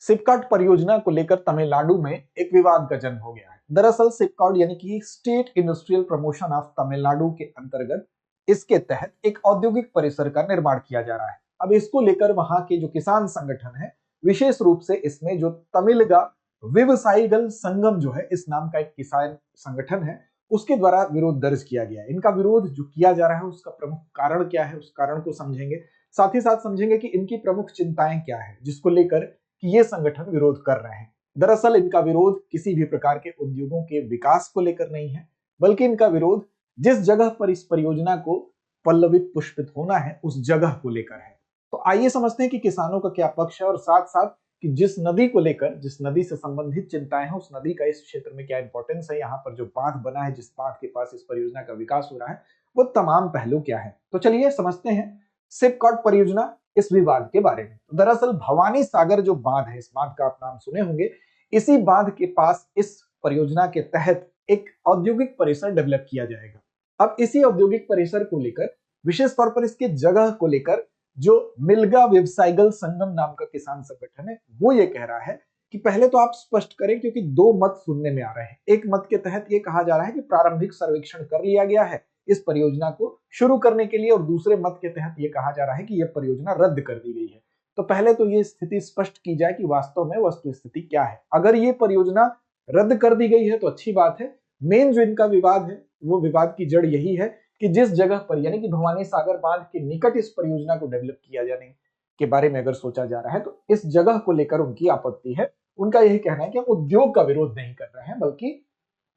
सिपकाट परियोजना को लेकर तमिलनाडु में एक विवाद का जन्म हो गया है। दरअसल सिपकाट यानी कि state industrial promotion of Tamil Nadu के अंतर्गत इसके तहत एक औद्योगिक परिसर का निर्माण किया जा रहा है। अब इसको लेकर वहां के जो किसान संगठन है, विशेष रूप से इसमें जो तमिलगा व्यवसायिगल संगम जो है, इस नाम का एक किसान संगठन है, उसके द्वारा विरोध दर्ज किया गया है। इनका विरोध जो किया जा रहा है उसका प्रमुख कारण क्या है, उस कारण को समझेंगे। साथ ही साथ समझेंगे कि इनकी प्रमुख चिंताएं क्या है जिसको लेकर कि ये संगठन विरोध कर रहे हैं। दरअसल इनका विरोध किसी भी प्रकार के उद्योगों के विकास को लेकर नहीं है, बल्कि इनका विरोध जिस जगह पर इस परियोजना को पल्लवित पुष्पित होना है उस जगह को लेकर है। तो आइए समझते हैं कि किसानों का क्या पक्ष है और साथ साथ कि जिस नदी को लेकर, जिस नदी से संबंधित चिंताएं हैं, उस नदी का इस क्षेत्र में क्या इंपॉर्टेंस है, यहाँ पर जो बांध बना है, जिस बांध के पास इस परियोजना का विकास हो रहा है, वो तमाम पहलू क्या है। तो चलिए समझते हैं सिपकाट परियोजना, इस विवाद के बारे में। तो दरअसल भवानी सागर जो बांध है, इस बांध का आप नाम सुने होंगे, इसी बांध के पास इस परियोजना के तहत एक औद्योगिक परिसर डेवलप किया जाएगा। अब इसी औद्योगिक परिसर को लेकर, विशेष तौर पर इसके जगह को लेकर, जो मिलगा व्यवसायिगल संगम नाम का किसान संगठन है, वो ये कह रहा है कि पहले तो आप स्पष्ट करें, क्योंकि दो मत सुनने में आ रहे हैं। एक मत के तहत ये कहा जा रहा है कि प्रारंभिक सर्वेक्षण कर लिया गया है इस परियोजना को शुरू करने के लिए, और दूसरे मत के तहत यह कहा जा रहा है कि यह परियोजना रद्द कर दी गई है। तो पहले तो ये स्थिति स्पष्ट की जाए कि वास्तव में वस्तु स्थिति क्या है। अगर ये परियोजना रद्द कर दी गई है तो अच्छी बात है। मेन जो इनका विवाद है, वो विवाद की जड़ यही है कि जिस जगह पर, यानी कि भवानी सागर बांध के निकट इस परियोजना को डेवलप किया जाने के बारे में अगर सोचा जा रहा है, तो इस जगह को लेकर उनकी आपत्ति है। उनका यही कहना है कि हम उद्योग का विरोध नहीं कर रहे हैं, बल्कि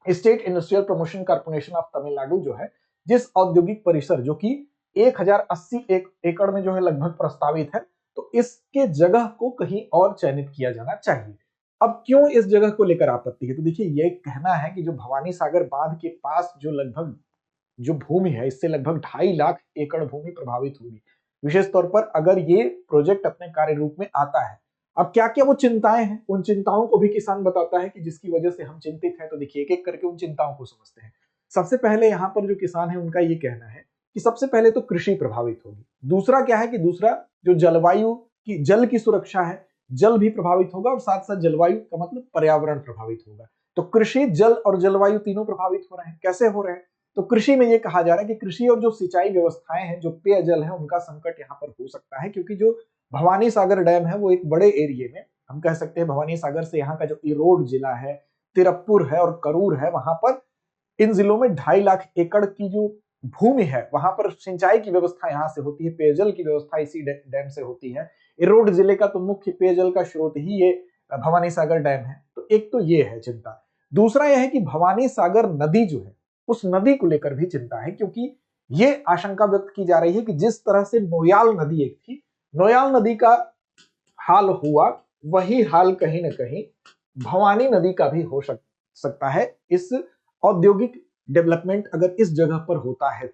state industrial promotion corporation of Tamil Nadu जो है, जिस औद्योगिक परिसर जो कि 1080 एकड़ में जो है लगभग प्रस्तावित है, तो इसके जगह को कहीं और चयनित किया जाना चाहिए। अब क्यों इस जगह को लेकर आपत्ति है, तो देखिए ये कहना है कि जो भवानी सागर बांध के पास जो लगभग जो भूमि है, इससे लगभग 2.5 लाख एकड़ भूमि प्रभावित होगी, विशेष तौर पर अगर ये प्रोजेक्ट अपने कार्य रूप में आता है। अब क्या क्या वो चिंताएं हैं, उन चिंताओं को भी किसान बताता है कि जिसकी वजह से हम चिंतित हैं। तो देखिए एक एक करके उन चिंताओं को समझते हैं। सबसे पहले यहाँ पर जो किसान है उनका ये कहना है कि सबसे पहले तो कृषि प्रभावित होगी। दूसरा क्या है कि दूसरा जो जलवायु की, जल की सुरक्षा है, जल भी प्रभावित होगा, और साथ साथ जलवायु का मतलब पर्यावरण प्रभावित होगा। तो कृषि, जल और जलवायु तीनों प्रभावित हो रहे हैं। कैसे हो रहे हैं, तो कृषि में ये कहा जा रहा है कि कृषि और जो सिंचाई व्यवस्थाएं हैं, जो पेयजल है, उनका संकट यहाँ पर हो सकता है, क्योंकि जो भवानी सागर डैम है वो एक बड़े एरिए में, हम कह सकते हैं भवानी सागर से यहाँ का जो इरोड जिला है, तिरप्पुर है और करूर है, वहां पर इन जिलों में 2.5 लाख एकड़ की जो भूमि है, वहां पर सिंचाई की व्यवस्था यहाँ से होती है, पेयजल की व्यवस्था इसी डैम से होती है। इरोड जिले का तो मुख्य पेयजल का स्रोत ही ये भवानी सागर डैम है। तो एक तो ये है चिंता। दूसरा यह है कि भवानी सागर नदी जो है, उस नदी को लेकर भी चिंता है, क्योंकि ये आशंका व्यक्त की जा रही है कि जिस तरह से नोयाल नदी एक थी, नोयाल नदी का हाल हुआ, वही हाल कहीं ना कहीं भवानी नदी का भी हो सकता है, इस औद्योगिक डेवलपमेंट अगर इस जगह पर होता है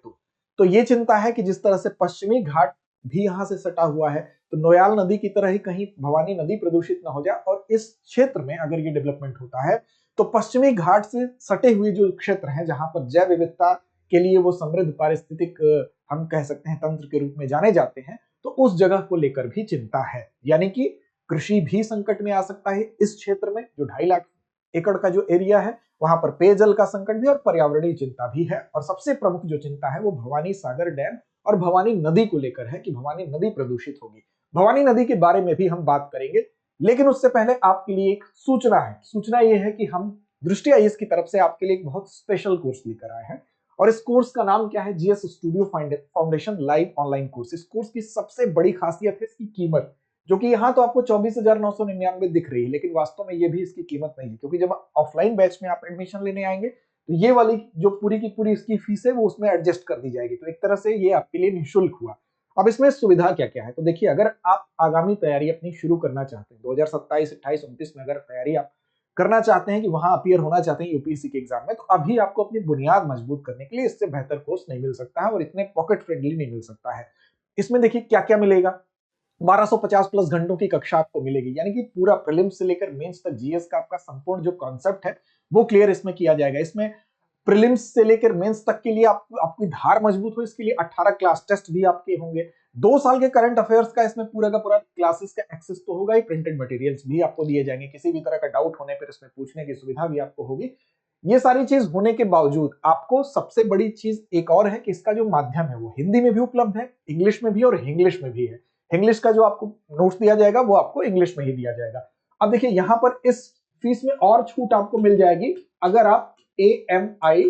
तो ये चिंता है कि जिस तरह से पश्चिमी घाट भी यहां से सटा हुआ है, तो नोयाल नदी की तरह ही कहीं भवानी नदी प्रदूषित न हो जाए। और इस क्षेत्र में अगर ये डेवलपमेंट होता है तो पश्चिमी घाट से सटे हुए जो क्षेत्र हैं, जहां पर जैव विविधता के लिए वो समृद्ध पारिस्थितिक, हम कह सकते हैं, तंत्र के रूप में जाने जाते हैं, तो उस जगह को लेकर भी चिंता है। यानी कि कृषि भी संकट में आ सकता है इस क्षेत्र में, जो 2.5 लाख एकड़ का जो एरिया है, वहां पर पेयजल का संकट भी और पर्यावरणीय चिंता भी है। और सबसे प्रमुख जो चिंता है वो भवानी सागर डैम और भवानी नदी को लेकर है कि भवानी नदी प्रदूषित होगी। भवानी नदी के बारे में भी हम बात करेंगे, लेकिन उससे पहले आपके लिए एक सूचना है। सूचना यह है कि हम दृष्टि आईएएस की तरफ से आपके लिए एक बहुत स्पेशल कोर्स लेकर आए हैं, और इस कोर्स का नाम क्या है, GS studio foundation live online course. इस कोर्स की सबसे बड़ी खासियत है इसकी कीमत, जो कि यहाँ तो आपको 24,999 दिख रही है, लेकिन वास्तव में ये भी इसकी कीमत नहीं है, क्योंकि जब ऑफलाइन बैच में आप एडमिशन लेने आएंगे तो ये वाली जो पूरी की पूरी इसकी फीस है वो उसमें एडजस्ट कर दी जाएगी। तो एक तरह से ये आपके लिए निःशुल्क हुआ। अब इसमें सुविधा क्या क्या है, तो देखिए, अगर आप आगामी तैयारी अपनी शुरू करना चाहते हैं 2027, 28, 29 में, अगर तैयारी आप करना चाहते हैं कि वहां अपीयर होना चाहते हैं यूपीएससी के एग्जाम में, तो अभी आपको अपनी बुनियाद मजबूत करने के लिए इससे बेहतर कोर्स नहीं मिल सकता है, और इतने पॉकेट फ्रेंडली नहीं मिल सकता है। इसमें देखिए क्या क्या मिलेगा। 1250 प्लस घंटों की कक्षा आपको मिलेगी, यानी कि पूरा प्रीलिम्स से लेकर मेंस तक जीएस का आपका संपूर्ण जो कॉन्सेप्ट है वो क्लियर इसमें किया जाएगा। इसमें प्रीलिम्स से लेकर मेंस तक के लिए आपकी धार मजबूत हो, इसके लिए 18 क्लास टेस्ट भी आपके होंगे। 2 साल के करंट अफेयर्स का इसमें पूरा का पूरा क्लासेस का एक्सेस तो होगा ही, प्रिंटेड मटेरियल्स भी आपको दिए जाएंगे, किसी भी तरह का डाउट होने पर इसमें पूछने की सुविधा भी आपको होगी। ये सारी चीज होने के बावजूद आपको सबसे बड़ी चीज एक और है कि इसका जो माध्यम है वो हिंदी में भी उपलब्ध है, इंग्लिश में भी और इंग्लिश में भी है। इंग्लिश का जो आपको नोट्स दिया जाएगा वो आपको इंग्लिश में ही दिया जाएगा। अब देखिए यहाँ पर इस फीस में और छूट आपको मिल जाएगी अगर आप AMITABH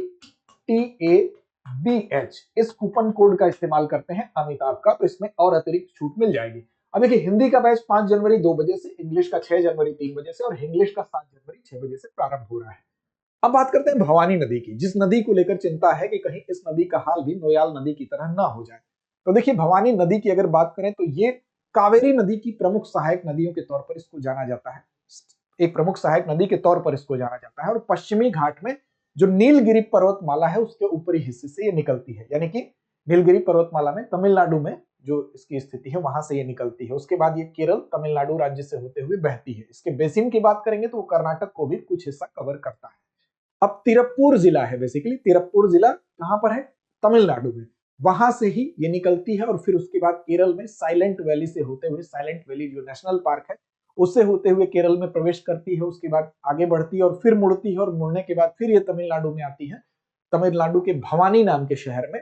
इस कूपन कोड का इस्तेमाल करते हैं अमिताभ का, तो इसमें और अतिरिक्त छूट मिल जाएगी। अब देखिए हिंदी का बैच 5 जनवरी 2 बजे से, इंग्लिश का 6 जनवरी 3 बजे से और इंग्लिश का 7 जनवरी 6 बजे से प्रारंभ हो रहा है। अब बात करते हैं भवानी नदी की, जिस नदी को लेकर चिंता है कि कहीं इस नदी का हाल भी नोयाल नदी की तरह ना हो जाए। तो देखिए भवानी नदी की अगर बात करें तो ये कावेरी नदी की प्रमुख सहायक नदियों के तौर पर इसको जाना जाता है, एक प्रमुख सहायक नदी के तौर पर इसको जाना जाता है। और पश्चिमी घाट में जो नीलगिरी पर्वतमाला है उसके ऊपरी हिस्से से ये निकलती है, यानी कि नीलगिरी पर्वतमाला में तमिलनाडु में जो इसकी स्थिति है वहां से ये निकलती है। उसके बाद ये केरल तमिलनाडु राज्य से होते हुए बहती है। इसके बेसिन की बात करेंगे तो वो कर्नाटक को भी कुछ हिस्सा कवर करता है। अब तिरुप्पुर जिला है, बेसिकली तिरुप्पुर जिला कहां पर है, तमिलनाडु में, वहां से ही ये निकलती है और फिर उसके बाद केरल में साइलेंट वैली से होते हुए, साइलेंट वैली जो नेशनल पार्क है उससे होते हुए केरल में प्रवेश करती है। उसके बाद आगे बढ़ती है और फिर मुड़ती है और मुड़ने के बाद फिर ये तमिलनाडु में आती है। तमिलनाडु के भवानी नाम के शहर में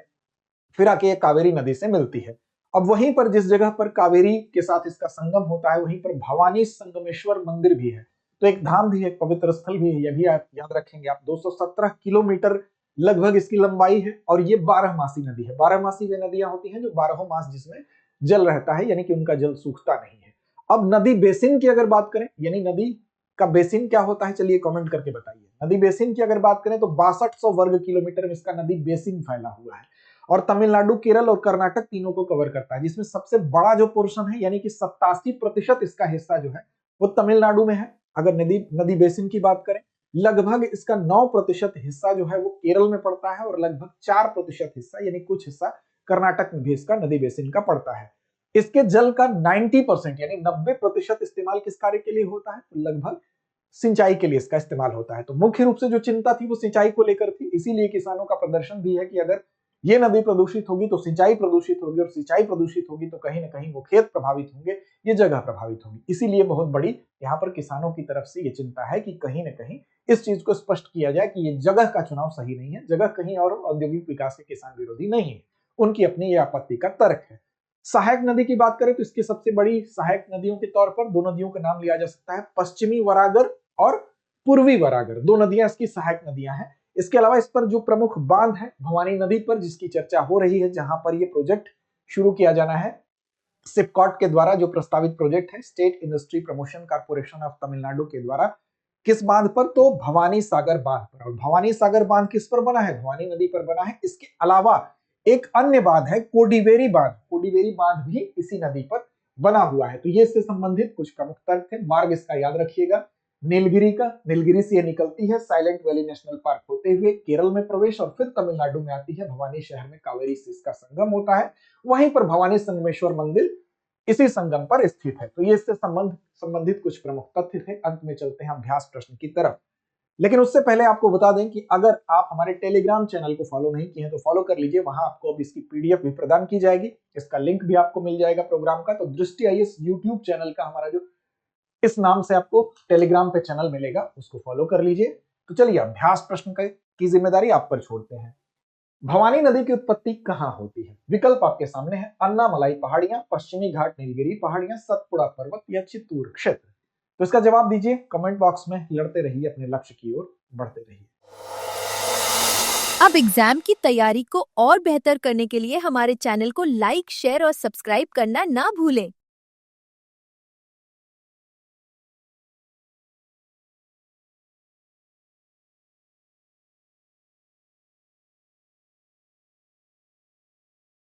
फिर आके ये कावेरी नदी से मिलती है। अब वहीं पर जिस जगह पर कावेरी के साथ इसका संगम होता है वहीं पर भवानी संगमेश्वर मंदिर भी है, तो एक धाम भी है, एक पवित्र स्थल भी है, यह भी आप याद रखेंगे। आप 217 किलोमीटर लगभग इसकी लंबाई है और ये 12मासी नदी है। 12मासी वे नदियां होती हैं जो 12 मास जिसमें जल रहता है, यानी कि उनका जल सूखता नहीं है। अब नदी बेसिन की अगर बात करें, यानी नदी का बेसिन क्या होता है, चलिए कमेंट करके बताइए। नदी बेसिन की अगर बात करें तो 6200 वर्ग किलोमीटर में इसका नदी बेसिन फैला हुआ है और तमिलनाडु, केरल और कर्नाटक तीनों को कवर करता है, जिसमें सबसे बड़ा जो पोर्शन है यानी कि 87% इसका हिस्सा जो है वो तमिलनाडु में है। अगर नदी बेसिन की बात करें, लगभग इसका 9% हिस्सा जो है वो केरल में पड़ता है और लगभग 4% हिस्सा यानी कुछ हिस्सा कर्नाटक में भी इसका नदी बेसिन का पड़ता है। इसके जल का 90% यानी 90% इस्तेमाल किस कार्य के लिए होता है, तो लगभग सिंचाई के लिए इसका इस्तेमाल होता है। तो मुख्य रूप से जो चिंता थी वो सिंचाई को लेकर थी, इसीलिए किसानों का प्रदर्शन भी है कि अगर ये नदी प्रदूषित होगी तो सिंचाई प्रदूषित होगी और सिंचाई प्रदूषित होगी तो कहीं ना कहीं वो खेत प्रभावित होंगे, ये जगह प्रभावित होगी। इसीलिए बहुत बड़ी यहाँ पर किसानों की तरफ से ये चिंता है कि कहीं ना कहीं इस चीज को स्पष्ट किया जाए कि ये जगह का चुनाव सही नहीं है, जगह कहीं और औद्योगिक विकास के किसान विरोधी नहीं है, उनकी अपनी ये आपत्ति का तर्क है। सहायक नदी की बात करें तो इसकी सबसे बड़ी सहायक नदियों के तौर पर दो नदियों का नाम लिया जा सकता है, पश्चिमी वरागर और पूर्वी वरागर, दो नदियां इसकी सहायक नदियां हैं। इसके अलावा इस पर जो प्रमुख बांध है भवानी नदी पर, जिसकी चर्चा हो रही है, जहां पर यह प्रोजेक्ट शुरू किया जाना है सिपकॉट के द्वारा, जो प्रस्तावित प्रोजेक्ट है state industry promotion corporation of Tamil Nadu के द्वारा। किस बांध पर, तो भवानी सागर बांध पर। और भवानी सागर बांध किस पर बना है, भवानी नदी पर बना है। इसके अलावा एक अन्य बांध है कोडिवेरी बांध, कोडिवेरी बांध भी इसी नदी पर बना हुआ है। तो ये इससे संबंधित कुछ प्रमुख तर्क थे। मार्ग इसका याद रखिएगा, नीलगिरी का, नीलगिरी से ये निकलती है साइलेंट वैली नेशनल पार्क होते हुए केरल में प्रवेश और फिर तमिलनाडु में आती है। भवानी शहर में कावेरी से इसका संगम होता है, वहीं पर भवानी संगमेश्वर मंदिर इसी संगम पर स्थित है। तो ये इससे संबंधित कुछ प्रमुख तथ्य थे। अंत में चलते हैं अभ्यास प्रश्न की तरफ, लेकिन उससे पहले आपको बता दें कि अगर आप हमारे टेलीग्राम चैनल को फॉलो नहीं किए हैं तो फॉलो कर लीजिए, वहां आपको अब इसकी पीडीएफ भी प्रदान की जाएगी, इसका लिंक भी आपको मिल जाएगा प्रोग्राम का। तो दृष्टि आईएएस यूट्यूब चैनल का हमारा जो इस नाम से आपको टेलीग्राम पे चैनल मिलेगा, उसको फॉलो कर लीजिए। तो चलिए अभ्यास प्रश्न की जिम्मेदारी आप पर छोड़ते हैं। भवानी नदी की उत्पत्ति कहां होती है? विकल्प आपके सामने है, अन्नामलाई पहाड़ियां, पश्चिमी घाट नीलगिरी पहाड़ियां, सतपुड़ा पर्वत या चित्तूर क्षेत्र। तो इसका जवाब दीजिए कमेंट बॉक्स में, लड़ते रहिए, अपने लक्ष्य की ओर बढ़ते रहिए। अब एग्जाम की तैयारी को और बेहतर करने के लिए हमारे चैनल को लाइक, शेयर और सब्सक्राइब करना ना भूलें।